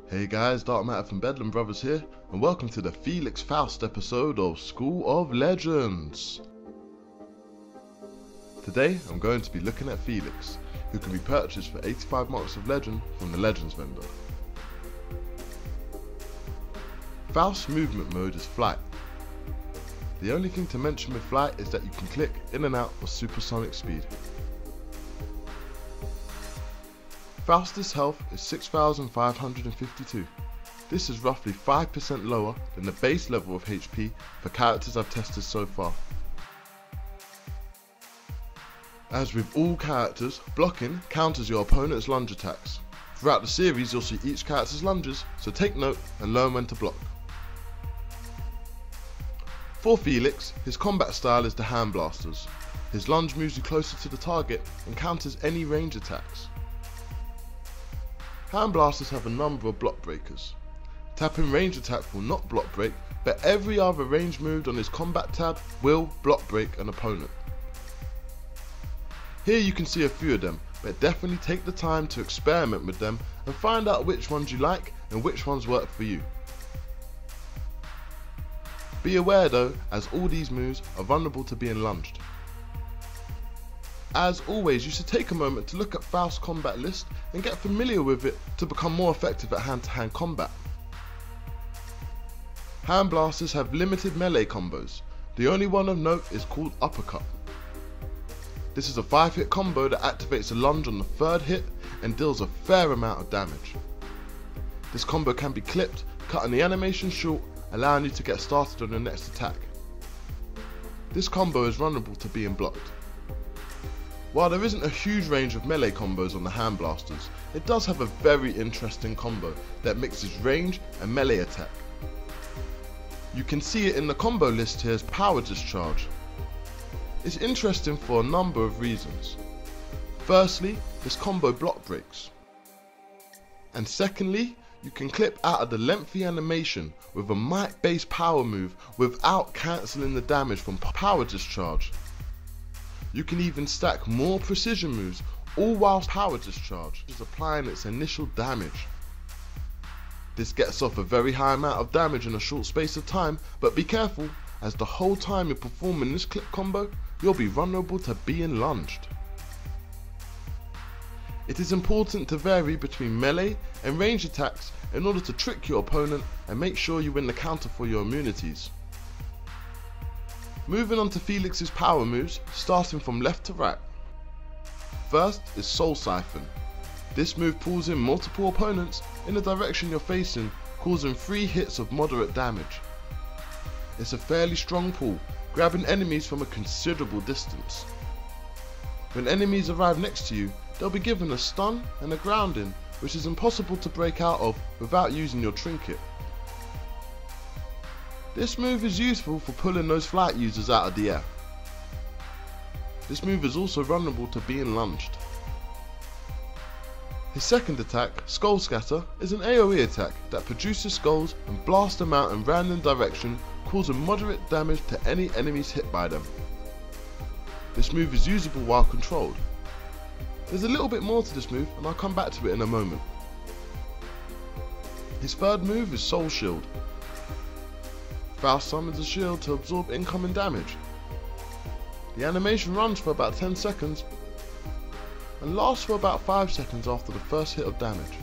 Hey guys, DarkMata from Bedlam Brothers here, and welcome to the Felix Faust episode of School of Legends. Today I'm going to be looking at Felix, who can be purchased for 85 marks of legend from the Legends vendor. Faust's movement mode is flight. The only thing to mention with flight is that you can click in and out of supersonic speed. Faust's health is 6,552. This is roughly 5% lower than the base level of HP for characters I've tested so far. As with all characters, blocking counters your opponent's lunge attacks. Throughout the series you'll see each character's lunges, so take note and learn when to block. For Felix, his combat style is the hand blasters. His lunge moves you closer to the target and counters any range attacks. Hand blasters have a number of block breakers. Tapping range attack will not block break, but every other range move on his combat tab will block break an opponent. Here you can see a few of them, but definitely take the time to experiment with them and find out which ones you like and which ones work for you. Be aware though, as all these moves are vulnerable to being lunged. As always, you should take a moment to look at Faust's combat list and get familiar with it to become more effective at hand-to-hand combat. Hand blasters have limited melee combos. The only one of note is called Uppercut. This is a 5-hit combo that activates a lunge on the 3rd hit and deals a fair amount of damage. This combo can be clipped, cutting the animation short, allowing you to get started on your next attack. This combo is vulnerable to being blocked. While there isn't a huge range of melee combos on the hand blasters, it does have a very interesting combo that mixes range and melee attack. You can see it in the combo list here as Power Discharge. It's interesting for a number of reasons. Firstly, this combo block breaks. And secondly, you can clip out of the lengthy animation with a might based power move without cancelling the damage from Power Discharge. You can even stack more precision moves, all whilst Power Discharge is applying its initial damage. This gets off a very high amount of damage in a short space of time, but be careful, as the whole time you're performing this clip combo, you'll be vulnerable to being lunged. It is important to vary between melee and range attacks in order to trick your opponent and make sure you win the counter for your immunities. Moving on to Felix's power moves, starting from left to right. First is Soul Siphon. This move pulls in multiple opponents in the direction you're facing, causing 3 hits of moderate damage. It's a fairly strong pull, grabbing enemies from a considerable distance. When enemies arrive next to you, they'll be given a stun and a grounding, which is impossible to break out of without using your trinket. This move is useful for pulling those flight users out of the air. This move is also vulnerable to being lunged. His second attack, Skull Scatter, is an AoE attack that produces skulls and blasts them out in random direction, causing moderate damage to any enemies hit by them. This move is usable while controlled. There's a little bit more to this move and I'll come back to it in a moment. His third move is Soul Shield. Faust summons a shield to absorb incoming damage. The animation runs for about 10 seconds and lasts for about 5 seconds after the first hit of damage.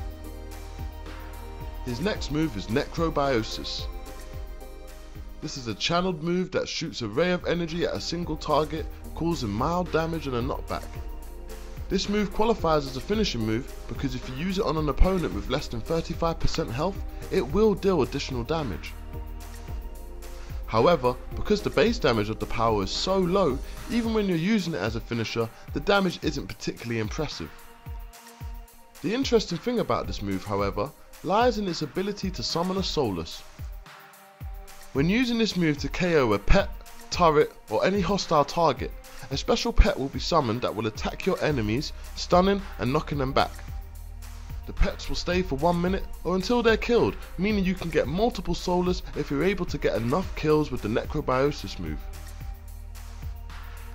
His next move is Necrobiosis. This is a channeled move that shoots a ray of energy at a single target, causing mild damage and a knockback. This move qualifies as a finishing move because if you use it on an opponent with less than 35% health, it will deal additional damage. However, because the base damage of the power is so low, even when you're using it as a finisher, the damage isn't particularly impressive. The interesting thing about this move, however, lies in its ability to summon a Soulless. When using this move to KO a pet, turret, or any hostile target, a special pet will be summoned that will attack your enemies, stunning and knocking them back. The pets will stay for 1 minute or until they're killed, meaning you can get multiple Soulless if you're able to get enough kills with the Necrobiosis move.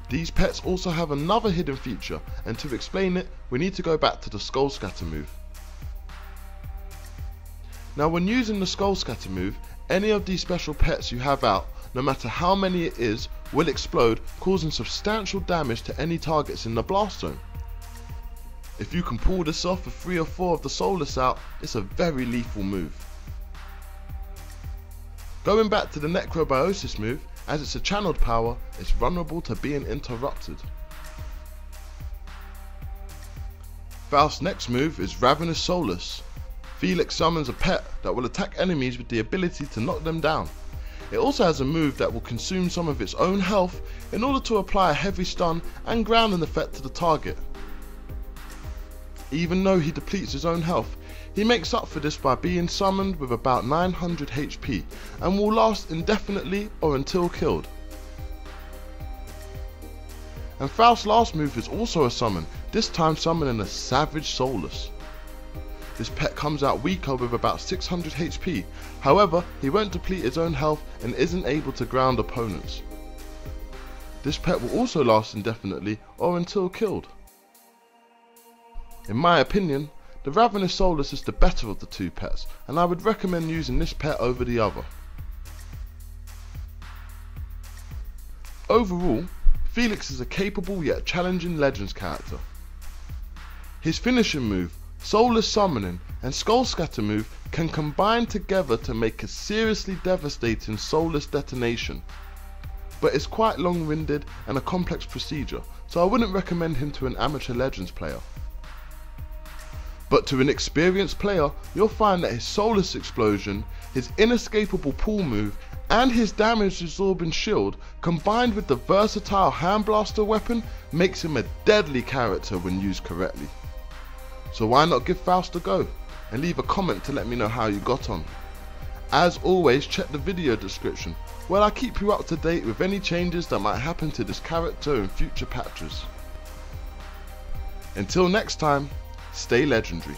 These pets also have another hidden feature, and to explain it, we need to go back to the Skull Scatter move. Now when using the Skull Scatter move, any of these special pets you have out, no matter how many it is, will explode, causing substantial damage to any targets in the blast zone. If you can pull this off with 3 or 4 of the Soulless out, it's a very lethal move. Going back to the Necrobiosis move, as it's a channeled power, it's vulnerable to being interrupted. Faust's next move is Ravenous Soulless. Felix summons a pet that will attack enemies with the ability to knock them down. It also has a move that will consume some of its own health in order to apply a heavy stun and grounding effect to the target. Even though he depletes his own health, he makes up for this by being summoned with about 900 HP and will last indefinitely or until killed. And Faust's last move is also a summon, this time summoning a Savage Soulless. This pet comes out weaker with about 600 HP, however he won't deplete his own health and isn't able to ground opponents. This pet will also last indefinitely or until killed. In my opinion, the Ravenous Soulless is the better of the 2 pets, and I would recommend using this pet over the other. Overall, Felix is a capable yet challenging Legends character. His finishing move, Soulless Summoning and Skull Scatter move can combine together to make a seriously devastating Soulless detonation, but it's quite long-winded and a complex procedure, so I wouldn't recommend him to an amateur Legends player. But to an experienced player, you'll find that his Soulless Explosion, his inescapable pull move, and his damage absorbing shield, combined with the versatile Hand Blaster weapon, makes him a deadly character when used correctly. So why not give Faust a go, and leave a comment to let me know how you got on. As always, check the video description, where I keep you up to date with any changes that might happen to this character in future patches. Until next time, stay legendary.